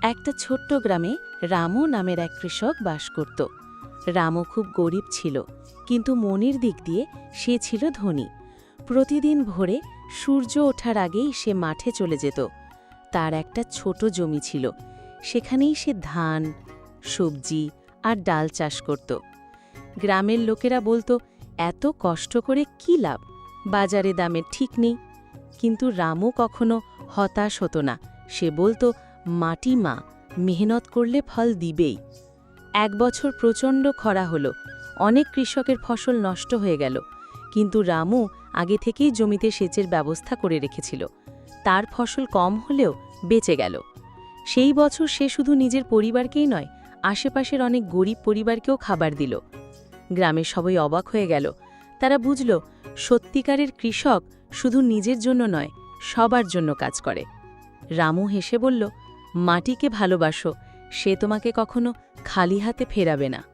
একটা ছোট্ট গ্রামে রামু নামের এক কৃষক বাস করত। রামু খুব গরিব ছিল, কিন্তু মনের দিক দিয়ে সে ছিল ধনী। প্রতিদিন ভোরে সূর্য ওঠার আগেই সে মাঠে চলে যেত। তার একটা ছোট জমি ছিল, সেখানেই সে ধান, সবজি আর ডাল চাষ করত। গ্রামের লোকেরা বলতো, এত কষ্ট করে কী লাভ, বাজারে দামের ঠিক নেই। কিন্তু রামু কখনো হতাশ হতো না। সে বলতো, মাটি মা, মেহনত করলে ফল দিবেই। এক বছর প্রচণ্ড খরা হলো, অনেক কৃষকের ফসল নষ্ট হয়ে গেল। কিন্তু রামু আগে থেকেই জমিতে সেচের ব্যবস্থা করে রেখেছিল। তার ফসল কম হলেও বেঁচে গেল। সেই বছর সে শুধু নিজের পরিবারকেই নয়, আশেপাশের অনেক গরিব পরিবারকেও খাবার দিল। গ্রামের সবাই অবাক হয়ে গেল। তারা বুঝল, সত্যিকারের কৃষক শুধু নিজের জন্য নয়, সবার জন্য কাজ করে। রামু হেসে বলল, মাটিকে ভালোবাসো, সে তোমাকে কখনো খালি হাতে ফেরাবে না।